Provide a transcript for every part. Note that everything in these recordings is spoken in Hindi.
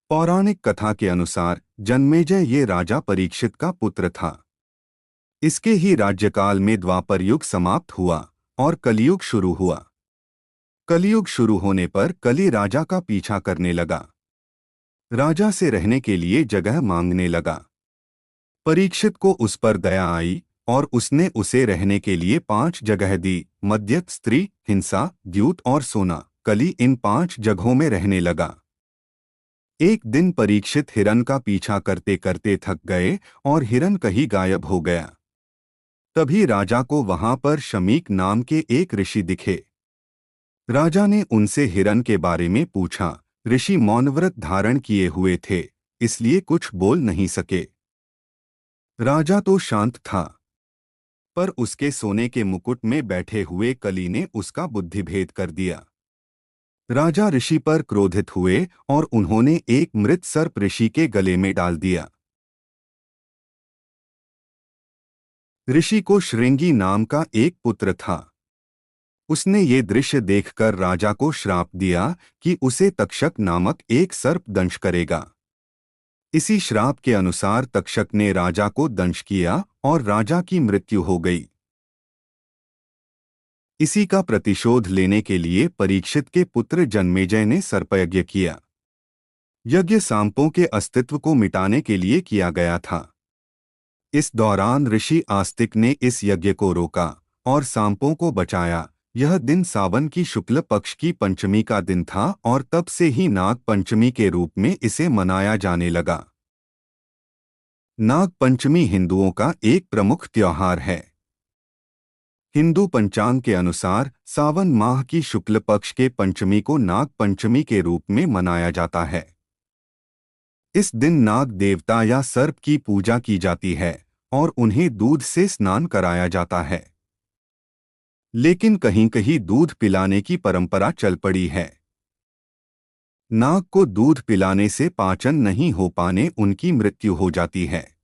पौराणिक कथा के अनुसार जन्मेजय ये राजा परीक्षित का पुत्र था। इसके ही राज्यकाल में द्वापर युग समाप्त हुआ और कलियुग शुरू हुआ। कलियुग शुरू होने पर कली राजा का पीछा करने लगा। राजा से रहने के लिए जगह मांगने लगा। परीक्षित को उस पर दया आई और उसने उसे रहने के लिए 5 जगह दी। मद्य, स्त्री, हिंसा, द्यूत और सोना। कली इन 5 जगहों में रहने लगा। एक दिन परीक्षित हिरन का पीछा करते करते थक गए और हिरन कहीं गायब हो गया। तभी राजा को वहां पर शमीक नाम के एक ऋषि दिखे। राजा ने उनसे हिरन के बारे में पूछा। ऋषि मौनव्रत धारण किए हुए थे, इसलिए कुछ बोल नहीं सके। राजा तो शांत था, पर उसके सोने के मुकुट में बैठे हुए कली ने उसका बुद्धिभेद कर दिया। राजा ऋषि पर क्रोधित हुए और उन्होंने एक मृत सर्प ऋषि के गले में डाल दिया। ऋषि को श्रृंगी नाम का एक पुत्र था। उसने ये दृश्य देखकर राजा को श्राप दिया कि उसे तक्षक नामक एक सर्प दंश करेगा। इसी श्राप के अनुसार तक्षक ने राजा को दंश किया और राजा की मृत्यु हो गई। इसी का प्रतिशोध लेने के लिए परीक्षित के पुत्र जन्मेजय ने सर्पयज्ञ किया। यज्ञ सांपों के अस्तित्व को मिटाने के लिए किया गया था। इस दौरान ऋषि आस्तिक ने इस यज्ञ को रोका और सांपों को बचाया। यह दिन सावन की शुक्ल पक्ष की पंचमी का दिन था और तब से ही नाग पंचमी के रूप में इसे मनाया जाने लगा। नाग पंचमी हिंदुओं का एक प्रमुख त्योहार है। हिंदू पंचांग के अनुसार सावन माह की शुक्ल पक्ष के पंचमी को नाग पंचमी के रूप में मनाया जाता है। इस दिन नाग देवता या सर्प की पूजा की जाती है और उन्हें दूध से स्नान कराया जाता है। लेकिन कहीं कहीं दूध पिलाने की परंपरा चल पड़ी है। नाग को दूध पिलाने से पाचन नहीं हो पाने उनकी मृत्यु हो जाती है।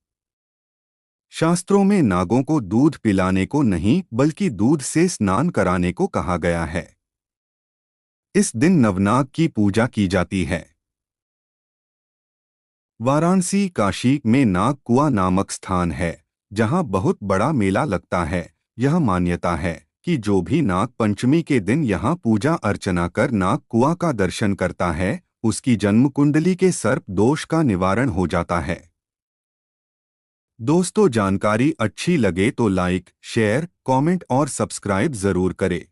शास्त्रों में नागों को दूध पिलाने को नहीं बल्कि दूध से स्नान कराने को कहा गया है। इस दिन नवनाग की पूजा की जाती है। वाराणसी काशी में नाग कुआ नामक स्थान है, जहां बहुत बड़ा मेला लगता है। यह मान्यता है कि जो भी नाग पंचमी के दिन यहां पूजा अर्चना कर नाग कुआ का दर्शन करता है, उसकी जन्म कुंडली के सर्प दोष का निवारण हो जाता है। दोस्तों, जानकारी अच्छी लगे तो लाइक, शेयर, कमेंट और सब्सक्राइब जरूर करें।